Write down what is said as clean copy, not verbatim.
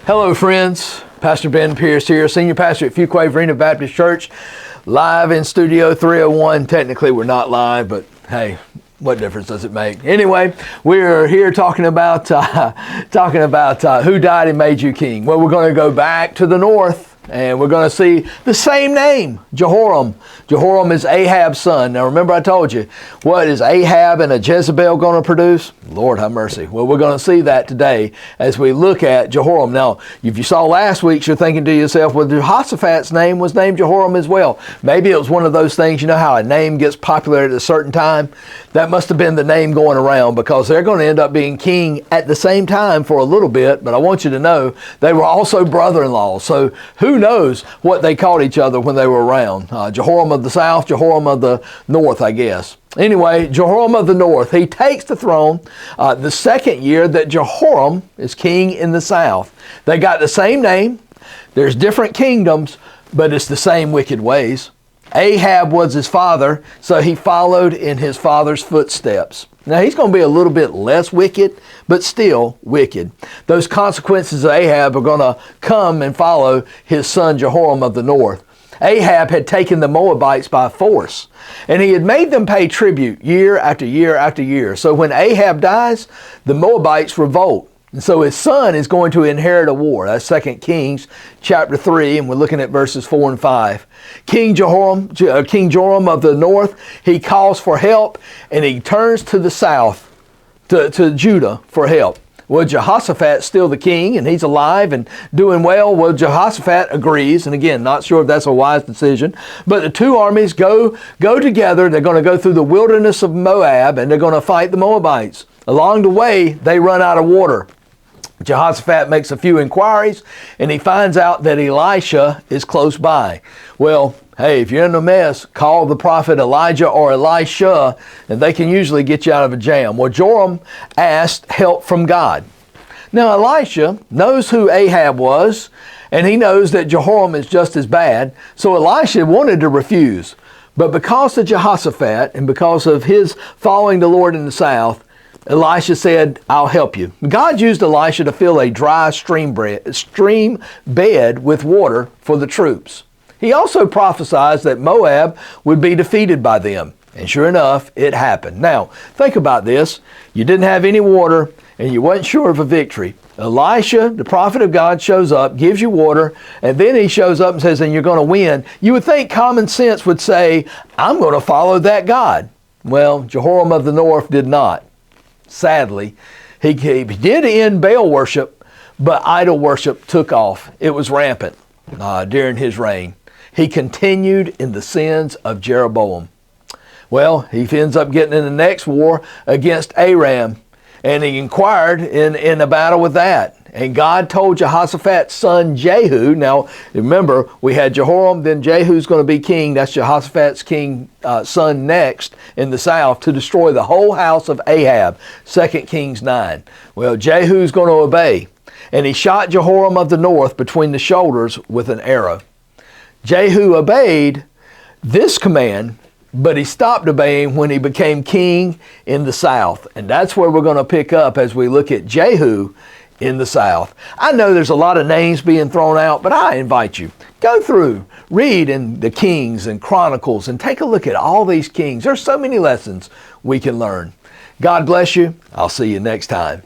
Hello, friends. Pastor Ben Pierce here, Senior Pastor at Fuquay-Varina Baptist Church, live in Studio 301. Technically, we're not live, but hey, what difference does it make? Anyway, we're here talking about who died and made you king. Well, we're going to go back to the north, and we're going to see the same name, Jehoram. Jehoram is Ahab's son. Now, remember I told you, what is Ahab and a Jezebel going to produce? Lord have mercy. Well, we're going to see that today as we look at Jehoram. Now, if you saw last week, you're thinking to yourself, well, Jehoshaphat's name was named Jehoram as well. Maybe it was one of those things, you know how a name gets popular at a certain time? That must have been the name going around, because they're going to end up being king at the same time for a little bit. But I want you to know they were also brother-in-law. So who knows what they called each other when they were around? Jehoram of the south, Jehoram of the north, I guess. Anyway, Jehoram of the north, he takes the throne the second year that Jehoram is king in the south. They got the same name. There's different kingdoms, but it's the same wicked ways. Ahab was his father, so he followed in his father's footsteps. Now, he's going to be a little bit less wicked, but still wicked. Those consequences of Ahab are going to come and follow his son Jehoram of the north. Ahab had taken the Moabites by force, and he had made them pay tribute year after year after year. So when Ahab dies, the Moabites revolt. And so his son is going to inherit a war. That's 2 Kings chapter 3, and we're looking at verses 4 and 5. King Jehoram of the north, he calls for help, and he turns to the south, to Judah for help. Well, Jehoshaphat's still the king, and he's alive and doing well. Well, Jehoshaphat agrees, and again, not sure if that's a wise decision. But the two armies go together. They're going to go through the wilderness of Moab, and they're going to fight the Moabites. Along the way, they run out of water. Jehoshaphat makes a few inquiries, and he finds out that Elisha is close by. Well, hey, if you're in a mess, call the prophet Elijah or Elisha, and they can usually get you out of a jam. Well, Joram asked help from God. Now, Elisha knows who Ahab was, and he knows that Jehoram is just as bad, so Elisha wanted to refuse. But because of Jehoshaphat and because of his following the Lord in the south, Elisha said, I'll help you. God used Elisha to fill a dry stream bed with water for the troops. He also prophesied that Moab would be defeated by them. And sure enough, it happened. Now, think about this. You didn't have any water, and you weren't sure of a victory. Elisha, the prophet of God, shows up, gives you water, and then he shows up and says, and you're going to win. You would think common sense would say, I'm going to follow that God. Well, Jehoram of the north did not. Sadly, he did end Baal worship, but idol worship took off. It was rampant during his reign. He continued in the sins of Jeroboam. Well, he ends up getting in the next war against Aram, and he inquired in a battle with that. And God told Jehoshaphat's son Jehu, now remember, we had Jehoram, then Jehu's going to be king. That's Jehoshaphat's son next in the south, to destroy the whole house of Ahab, 2 Kings 9. Well, Jehu's going to obey, and he shot Jehoram of the north between the shoulders with an arrow. Jehu obeyed this command, but he stopped obeying when he became king in the south. And that's where we're going to pick up as we look at Jehu in the south. I know there's a lot of names being thrown out, but I invite you, go through, read in the Kings and Chronicles, and take a look at all these kings. There's so many lessons we can learn. God bless you. I'll see you next time.